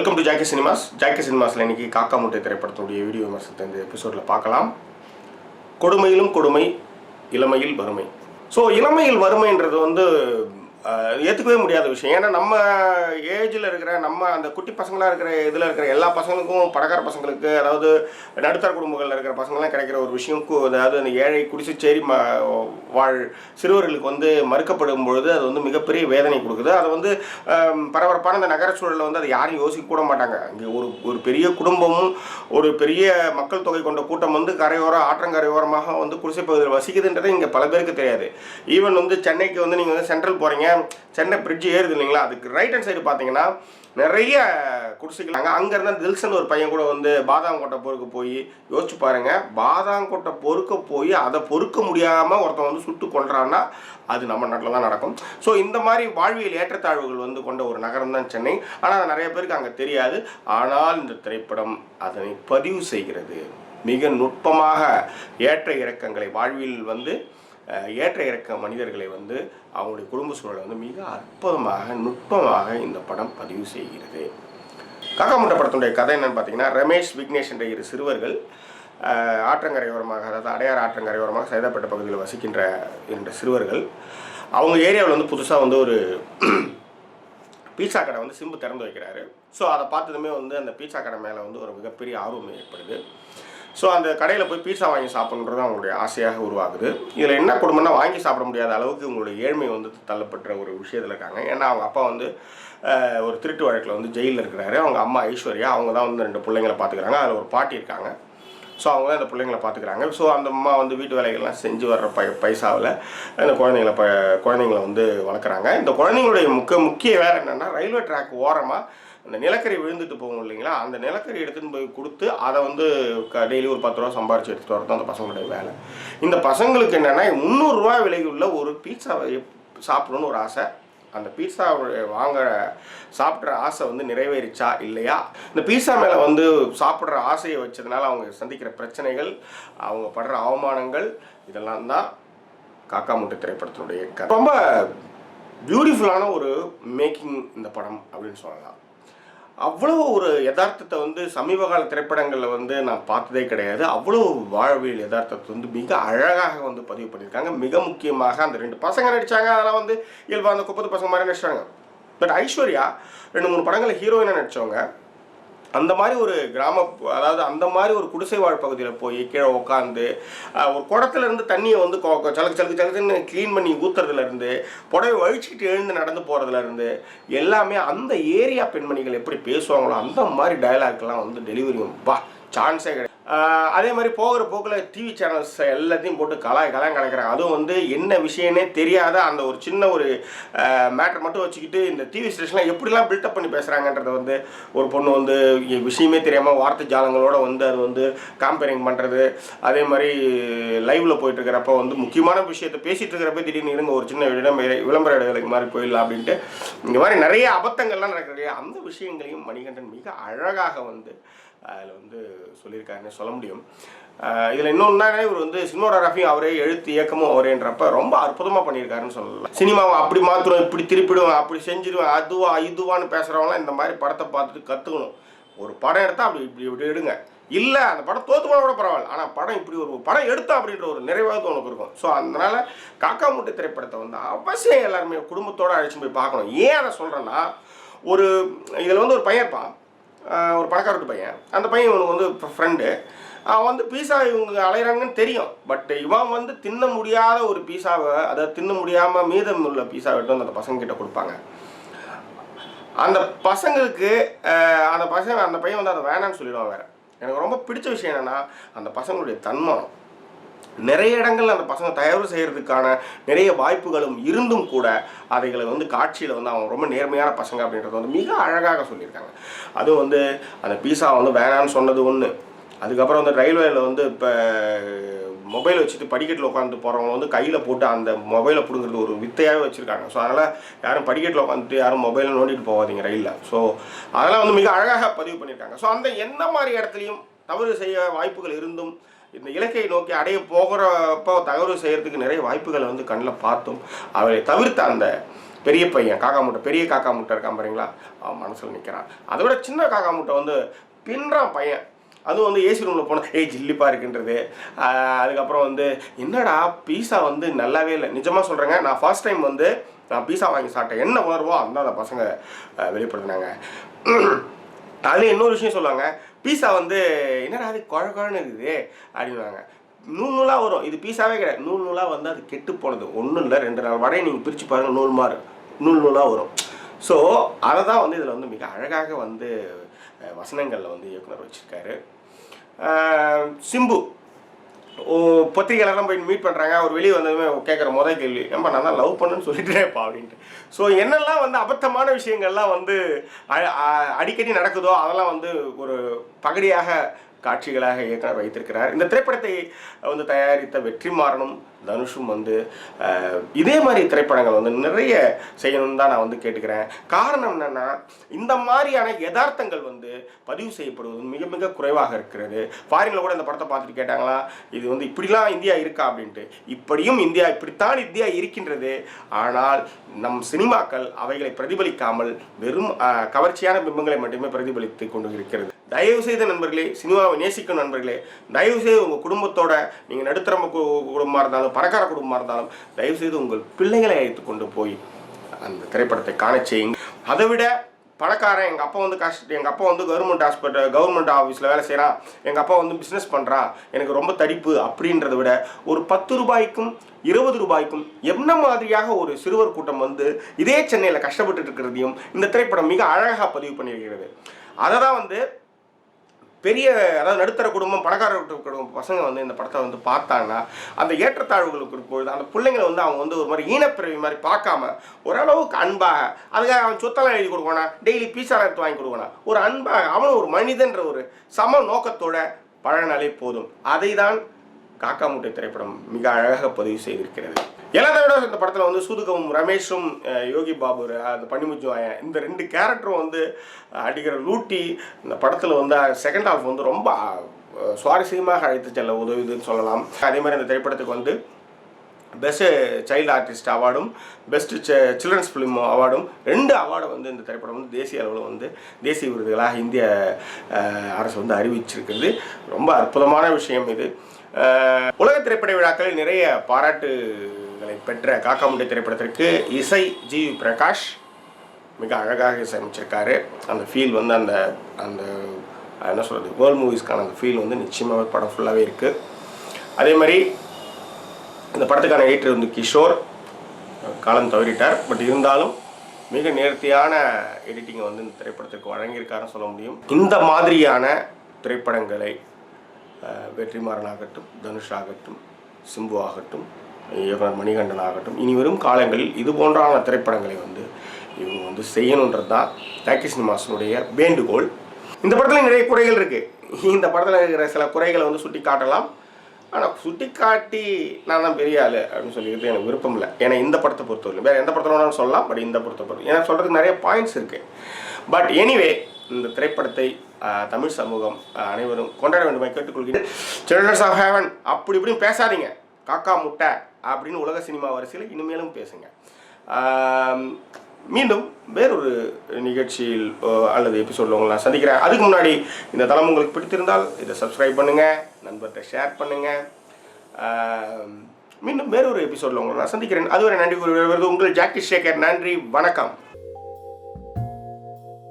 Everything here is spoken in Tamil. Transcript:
Welcome to Jackie cinemas. Jackie சினிமாஸில் இன்றைக்கி காக்கா முட்டை திரைப்படத்துடைய வீடியோ விமர்சனத்தை இந்த எபிசோடில் பார்க்கலாம். கொடுமையிலும் கொடுமை, இளமையில் வறுமை. ஸோ இளமையில் வறுமைன்றது ஏற்றுக்கவே முடியாத விஷயம். ஏன்னா நம்ம ஏஜில் இருக்கிற நம்ம அந்த குட்டி பசங்களாக இருக்கிற இதில் இருக்கிற எல்லா பசங்களுக்கும், பணக்கார பசங்களுக்கு, அதாவது நடுத்தர குடும்பங்களில் இருக்கிற பசங்களாம் கிடைக்கிற ஒரு விஷயம், அதாவது அந்த ஏழை குடிசைச்சேரி வாழ் சிறுவர்களுக்கு மறுக்கப்படும் பொழுது அது மிகப்பெரிய வேதனை கொடுக்குது. அது பரபரப்பான அந்த நகர சூழலில் அதை யாரும் யோசிக்க கூட மாட்டாங்க. இங்கே ஒரு பெரிய குடும்பமும் ஒரு பெரிய மக்கள் தொகை கொண்ட கூட்டம் கரையோரம், ஆற்றங்கரையோரமாக குடிசை பகுதியில் வசிக்குதுன்றது இங்கே பல பேருக்கு தெரியாது. ஈவன் சென்னைக்கு நீங்கள் சென்ட்ரல் போகிறீங்க, சென்னை பிரிட்ஜ் ஏறுது இல்லைங்களா, அதுக்கு ரைட் ஹேண்ட் சைடு பார்த்தீங்கன்னா நிறைய குடிசைகள். அங்கேருந்து தில்சன் ஒரு பையன் கூட பாதாங்கோட்டை பொறுக்க போய் யோசிச்சு பாருங்க, பாதாங்கோட்டை பொறுக்க போய் அதை பொறுக்க முடியாமல் ஒருத்தன் சுட்டு கொள்றான்னா அது நம்ம நாட்டில் தான் நடக்கும். ஸோ இந்த மாதிரி வாழ்வியல் ஏற்றத்தாழ்வுகள் கொண்ட ஒரு நகரம் தான் சென்னை. ஆனால் அது நிறைய பேருக்கு அங்கே தெரியாது. ஆனால் இந்த திரைப்படம் அதனை பதிவு செய்கிறது. மிக நுட்பமாக ஏற்ற இறக்கங்களை, வாழ்வியல் ஏற்ற இறக்க மனிதர்களை அவங்களுடைய குடும்ப சூழலை மிக அற்புதமாக, நுட்பமாக இந்த படம் பதிவு செய்கிறது. காக்கா முட்டை படத்துடைய கதை என்னன்னு பார்த்தீங்கன்னா, ரமேஷ், விக்னேஷ் என்ற இரு சிறுவர்கள் ஆற்றங்கரையோரமாக, அதாவது அடையார் ஆற்றங்கரையோரமாக சைதாப்பேட்டை பகுதியில் வசிக்கின்ற 2 சிறுவர்கள். அவங்க ஏரியாவில் புதுசாக ஒரு பீட்சா கடை சிம்பு திறந்து வைக்கிறாரு. ஸோ அதை பார்த்ததுமே அந்த பீட்சா கடை மேலே ஒரு மிகப்பெரிய ஆர்வம் ஏற்படுது. ஸோ அந்த கடையில் போய் பீட்சா வாங்கி சாப்பிட்ணுன்றது அவங்களுடைய ஆசையாக உருவாகுது. இதில் என்ன கொடுமைன்னா, வாங்கி சாப்பிட முடியாத அளவுக்கு உங்களுடைய ஏழ்மை தள்ளப்பட்ட ஒரு விஷயத்தில் இருக்காங்க. ஏன்னா அவங்க அப்பா ஒரு திருட்டு வழக்கில் ஜெயிலில் இருக்கிறாரு. அவங்க அம்மா ஐஸ்வர்யா, அவங்க தான் 2 பிள்ளைங்களை பார்த்துக்கிறாங்க. அதில் ஒரு பாட்டி இருக்காங்க. ஸோ அவங்க தான் இந்த பிள்ளைங்களை பார்த்துக்கிறாங்க. ஸோ அந்த அம்மா வீட்டு வேலைகள்லாம் செஞ்சு வர்ற பைசாவில் இந்த குழந்தைங்களை வளர்க்குறாங்க. இந்த குழந்தைங்களுடைய முக்கிய வேலை என்னென்னா, ரயில்வே ட்ராக் ஓரமாக அந்த நிலக்கரி விழுந்துட்டு போகும் இல்லைங்களா, அந்த நிலக்கரி எடுத்துகிட்டு போய் கொடுத்து அதை டெய்லி ஒரு 10 ரூபா சம்பாரித்து எடுத்துகிட்டு வரது அந்த பசங்களுடைய வேலை. இந்த பசங்களுக்கு என்னென்னா, 300 ரூபா விலையுள்ள ஒரு பீட்சாவை சாப்பிடணுன்னு ஒரு ஆசை. அந்த பீட்சா சாப்பிட்ற ஆசை நிறைவேறிச்சா இல்லையா, இந்த பீட்சா மேலே சாப்பிட்ற ஆசையை வச்சதுனால அவங்க சந்திக்கிற பிரச்சனைகள், அவங்க படுற அவமானங்கள், இதெல்லாம் தான் காக்கா முட்டை திரைப்படத்தினுடைய கதை. ரொம்ப பியூட்டிஃபுல்லான ஒரு மேக்கிங் இந்த படம் அப்படின்னு சொல்லலாம். அவ்வளோ ஒரு யதார்த்தத்தை சமீப கால திரைப்படங்களில் நான் பார்த்ததே கிடையாது. அவ்வளோ வாழ்வியல் யதார்த்தத்தை மிக அழகாக பதிவு பண்ணியிருக்காங்க. மிக முக்கியமாக அந்த 2 பசங்க நடித்தாங்க. அதெல்லாம் இயல்பாக அந்த 30 பசங்க மாதிரி நடிச்சிட்டாங்க. பட் ஐஸ்வர்யா 2-3 படங்களில் ஹீரோயினாக நடித்தவங்க. அந்த மாதிரி ஒரு அதாவது அந்த மாதிரி ஒரு குடிசை வாழ் பகுதியில் போய் கீழே உட்காந்து ஒரு குடத்துலேருந்து தண்ணியை சலுக்குன்னு க்ளீன் பண்ணி ஊற்றுறதுலேருந்து, புடவை வழிச்சிக்கிட்டு எழுந்து நடந்து போகிறதுலேருந்து எல்லாமே அந்த ஏரியா பெண்மணிகள் எப்படி பேசுவாங்களோ அந்த மாதிரி டயலாக்லாம் டெலிவரி சான்ஸே கிடையாது. அதே மாதிரி போகிற போக்கில் டிவி சேனல்ஸ் எல்லாத்தையும் போட்டு கலைக்கிறாங்க. அதுவும் என்ன விஷயமே தெரியாத அந்த ஒரு சின்ன ஒரு மேட்டர் மட்டும் வச்சுக்கிட்டு இந்த டிவி ஸ்டேஷனில் எப்படிலாம் பில்டப் பண்ணி பேசுகிறாங்கன்றது ஒரு பொண்ணு விஷயமே தெரியாமல் வார்த்தை ஜாலங்களோட அது காம்பேரிங் பண்ணுறது. அதே மாதிரி லைவில் போயிட்டு இருக்கிறப்ப முக்கியமான விஷயத்தை பேசிகிட்டு இருக்கிறப்ப திடீர்னு இருங்க ஒரு சின்ன விளம்பர இடைவேளைக்கு மாதிரி போயிடலாம் அப்படின்ட்டு இந்த மாதிரி நிறைய அபத்தங்கள்லாம் நடக்கிறது. அந்த விஷயங்களையும் மணிகண்டன் மிக அழகாக அதில் சொல்லியிருக்காருன்னு சொல்ல முடியும். இதில் இன்னொன்னா, இவர் சினிமாட்டோகிராஃபியும் அவரே, எழுத்து இயக்கமும் அவரேன்றப்ப ரொம்ப அற்புதமாக பண்ணியிருக்காருன்னு சொல்லலாம். சினிமாவை அப்படி மாற்றுவோம், இப்படி திருப்பிடுவோம், அப்படி செஞ்சிடுவேன், இதுவான்னு பேசுகிறவங்களாம் இந்த மாதிரி படத்தை பார்த்துட்டு கற்றுக்கணும். ஒரு படம் எடுத்தால் இப்படி எடுங்க, இல்லை அந்த படம் தோற்று போன கூட பரவாயில்ல, ஆனால் படம் இப்படி ஒரு படம் எடுத்தா அப்படின்ற ஒரு நிறைவாக உனக்கு இருக்கும். ஸோ அதனால் காக்கா முட்டை திரைப்படத்தை அவசியம் எல்லாருமே குடும்பத்தோடு அழைச்சி போய் பார்க்கணும். ஏன் அதை சொல்கிறேன்னா, இதில் ஒரு பையன் இருப்பான், ஒரு பணக்கார வீட்டு பையன். அந்த பையன் இவனுக்கு ஃப்ரெண்டு. அவன் பீஸா இவங்க அலைகிறாங்கன்னு தெரியும். பட் இவன் தின்ன முடியாத ஒரு பீஸாவை, அதை தின்ன முடியாமல் மீதம் உள்ள பீஸா எடுத்து அந்த பசங்கக்கிட்ட கொடுப்பாங்க. அந்த பசங்களுக்கு அந்த பையன் அதை வேணான்னு சொல்லிடுவான். வேறு எனக்கு ரொம்ப பிடிச்ச விஷயம் என்னென்னா, அந்த பசங்களுடைய தன்மானம். நிறைய இடங்கள்ல அந்த பசங்க தயார் செய்கிறதுக்கான நிறைய வாய்ப்புகளும் இருந்தும் கூட அதைகளை காட்சியில் அவங்க ரொம்ப நேர்மையான பசங்க அப்படின்றது மிக அழகாக சொல்லியிருக்காங்க. அதுவும் அந்த பீஸா வேணான்னு சொன்னது ஒன்று. அதுக்கப்புறம் ரயில்வேல இப்போ மொபைல் வச்சுட்டு படிக்கட்டில் உட்காந்து போகிறவங்க கையில் போட்டு அந்த மொபைலை பிடுங்கிறது ஒரு வித்தையாகவே வச்சுருக்காங்க. ஸோ அதனால் யாரும் படிக்கட்டில் உட்காந்துட்டு யாரும் மொபைலை நோண்டிட்டு போகாதீங்க ரயிலில். ஸோ அதெல்லாம் மிக அழகாக பதிவு பண்ணியிருக்காங்க. ஸோ அந்த எந்த மாதிரி இடத்துலையும் தவறு செய்ய வாய்ப்புகள் இருந்தும் இந்த இலக்கை நோக்கி அடைய போகிறப்போ தவறு செய்கிறதுக்கு நிறைய வாய்ப்புகளை கண்ணில் பார்த்தும் அவரை தவிர்த்த அந்த பெரிய பையன் காக்கா முட்டை, பெரிய காக்கா முட்டை இருக்கான் பாருங்களா, அவன் மனசில் நிற்கிறான். அதை விட சின்ன காக்கா முட்டை வந்து பின்றான் பையன். அதுவும் வந்து ஏசி ரூமில் போனால் ஜில்லிப்பாக இருக்குன்றது. அதுக்கப்புறம் வந்து என்னடா பீஸா வந்து நல்லாவே இல்லை. நிஜமாக சொல்கிறேங்க, நான் ஃபர்ஸ்ட் டைம் வந்து நான் பீஸா வாங்கி சாப்பிட்டேன். என்ன உணர்வோ அந்த பசங்க வெளிப்படுத்தினாங்க. அதில் இன்னொரு விஷயம் சொல்லுவாங்க, பீஸா வந்து என்னடா அது குழன்னு இருக்குது அப்படின்வாங்க. நூல் நூலாக வரும். இது பீஸாவே கிடையாது, நூல் நூலாக வந்து அது கெட்டு போனது. ஒன்றும் இல்லை, 2 நாள் வடையை நீங்கள் பிரித்து பாருங்கள், நூல் நூலாக வரும். ஸோ அதை தான் வந்து இதில் வந்து மிக அழகாக வந்து வசனங்களில் வந்து இயக்குனர் வச்சுருக்காரு. சிம்பு பத்திரிகையாளர்லாம் போய் மீட் பண்ணுறாங்க. அவர் வெளியே வந்ததுமே கேட்குற முதல் கேள்வி, ஏன்பா நான் தான் லவ் பண்ணுன்னு சொல்லிட்டேன்ப்பா அப்படின்ட்டு. ஸோ என்னெல்லாம் வந்து அபத்தமான விஷயங்கள்லாம் வந்து அடிக்கடி நடக்குதோ அதெல்லாம் வந்து ஒரு பகடியாக காட்சிகளாக இயக்குனர் வைத்திருக்கிறார். இந்த திரைப்படத்தை வந்து தயாரித்த வெற்றிமாறனும் தனுஷும் வந்து இதே மாதிரி திரைப்படங்கள் வந்து நிறைய செய்யணும்னு தான் நான் வந்து கேட்டுக்கிறேன். காரணம் என்னென்னா, இந்த மாதிரியான யதார்த்தங்கள் வந்து பதிவு செய்யப்படுவது மிக மிக குறைவாக இருக்கிறது. ஃபாரினில் கூட இந்த படத்தை பார்த்துட்டு கேட்டாங்களா, இது வந்து இப்படிலாம் இந்தியா இருக்கா அப்படின்ட்டு. இப்படியும் இந்தியா, இப்படித்தான் இந்தியா இருக்கின்றது. ஆனால் நம் சினிமாக்கள் அவைகளை பிரதிபலிக்காமல் வெறும் கவர்ச்சியான பிம்பங்களை மட்டுமே பிரதிபலித்து கொண்டு இருக்கிறது. தயவு செய்த நண்பர்களே, சினிமாவை நேசிக்கும் நண்பர்களே, தயவு செய்து உங்கள் குடும்பத்தோட, நீங்கள் நடுத்தர குடும்பமாக இருந்தாலும் பணக்கார குடும்பமாக இருந்தாலும், தயவு செய்து உங்கள் பிள்ளைகளை அழைத்து கொண்டு போய் அந்த திரைப்படத்தை காண செய்யுங்க. அதை விட பணக்காரன், எங்கள் அப்பா வந்து எங்கள் அப்பா வந்து கவர்மெண்ட் ஆஃபீஸில் வேலை செய்கிறான், எங்கள் அப்பா வந்து பிஸ்னஸ் பண்ணுறான், எனக்கு ரொம்ப தடிப்பு அப்படின்றத விட ஒரு 10 ரூபாய்க்கும் 20 ரூபாய்க்கும் என்ன மாதிரியாக ஒரு சிறுவர் கூட்டம் வந்து இதே சென்னையில் கஷ்டப்பட்டு இருக்கிறதையும் இந்த திரைப்படம் மிக அழகாக பதிவு பண்ணியிருக்கிறது. அதை தான் வந்து பெரிய, அதாவது நடுத்தர குடும்பம் பணக்கார குடும்பம் பசங்க வந்து இந்த படத்தை வந்து பார்த்தாங்கன்னா அந்த ஏற்றத்தாழ்வுகளுக்கு இருக்கும்பொழுது அந்த பிள்ளைங்களை வந்து அவங்க வந்து ஒரு மாதிரி ஈனப்பிறவி மாதிரி பார்க்காம ஓரளவுக்கு அன்பாக, அதுக்காக அவன் சொத்தெல்லாம் எழுதி கொடுக்கணா, டெய்லி பீஸா எடுத்து வாங்கி கொடுக்கணும், ஒரு அன்பாக அவனும் ஒரு மனிதன்ற ஒரு சம நோக்கத்தோட பழனாலே போதும். அதை தான் காக்கா முட்டை திரைப்படம் மிக அழகாக பதிவு செய்திருக்கிறது. எல்லாத்தை விட இந்த படத்தில் வந்து சூதுகவும் ரமேஷும் யோகி பாபு அந்த பனிமுஜுவாயன் இந்த 2 கேரக்டரும் வந்து அடிக்கிற லூட்டி இந்த படத்தில் வந்து செகண்ட் ஹாஃப் வந்து ரொம்ப சுவாரஸ்யமாக அழைத்து செல்ல உதவுதுன்னு சொல்லலாம். அதே மாதிரி இந்த திரைப்படத்துக்கு வந்து பெஸ்ட் சைல்டு ஆர்டிஸ்ட் அவார்டும் பெஸ்ட் சில்ட்ரன்ஸ் ஃபிலிம் அவார்டும் 2 அவார்டை வந்து இந்த திரைப்படம் வந்து தேசிய அளவில் வந்து தேசிய விருதுகளாக இந்திய அரசு வந்து அறிவிச்சிருக்கிறது. ரொம்ப அற்புதமான விஷயம் இது. உலக திரைப்பட விழாக்களில் நிறைய பாராட்டுகளை பெற்ற காக்கா முட்டை திரைப்படத்திற்கு இசை ஜி பிரகாஷ் மிக அழகாக இசையமைச்சிருக்காரு. அந்த ஃபீல் வந்து அந்த அந்த என்ன சொல்கிறது, வேர்ல்ட் மூவிஸ்க்கான அந்த ஃபீல் வந்து நிச்சயமாக படம் ஃபுல்லாகவே இருக்குது. அதே மாதிரி இந்த படத்துக்கான எடிட்டர் வந்து கிஷோர் காலம் தவறிட்டார். பட் இருந்தாலும் மிக நேர்த்தியான எடிட்டிங்கை வந்து இந்த திரைப்படத்திற்கு வழங்கியிருக்காருன்னு சொல்ல முடியும். இந்த மாதிரியான திரைப்படங்களை வெற்றிமாறன் ஆகட்டும், தனுஷ் ஆகட்டும், சிம்பு ஆகட்டும், இயக்குனர் மணிகண்டன் ஆகட்டும், இனி வரும் காலங்களில் இது போன்றான திரைப்படங்களை வந்து இவங்க வந்து செய்யணுன்றது தான் டாக்கி சினிமாஸினுடைய வேண்டுகோள். இந்த படத்தில் நிறைய குறைகள் இருக்குது. இந்த படத்தில் இருக்கிற சில குறைகளை வந்து சுட்டி காட்டலாம். ஆனால் சுட்டி காட்டி நான் தான் பெரிய ஆள் அப்படின்னு சொல்லிக்கிறது எனக்கு விருப்பம் இல்லை. ஏன்னா இந்த படத்தை பொறுத்தவரை வேறு எந்த படத்தில் வேணாலும் சொல்லலாம், பட் இந்த படத்தை பொறுத்த ஏன்னா சொல்கிறதுக்கு நிறைய பாயிண்ட்ஸ் இருக்குது. பட் எனிவே இந்த திரைப்படத்தை தமிழ் சமூகம் அனைவரும் கொண்டாட வேண்டுமா கேட்டுக்கொள்கிறேன். சில்ட்ரன்ஸ் ஆஃப் ஹெவன் அப்படி இப்படின்னு பேசாதீங்க, காக்கா முட்டை அப்படின்னு உலக சினிமா வரிசையில் இனிமேலும் பேசுங்க. மீண்டும் வேறொரு நிகழ்ச்சியில் அல்லது எபிசோடில் உங்களை நான் சந்திக்கிறேன். அதுக்கு முன்னாடி இந்த தளம் உங்களுக்கு பிடித்திருந்தால் இதை சப்ஸ்கிரைப் பண்ணுங்கள், நண்பர்கிட்ட ஷேர் பண்ணுங்கள். மீண்டும் வேறொரு எபிசோடில் உங்களை நான் சந்திக்கிறேன். அதுவரை நன்றி கூறுவது உங்கள் ஜாக்கி சேகர். நன்றி, வணக்கம்.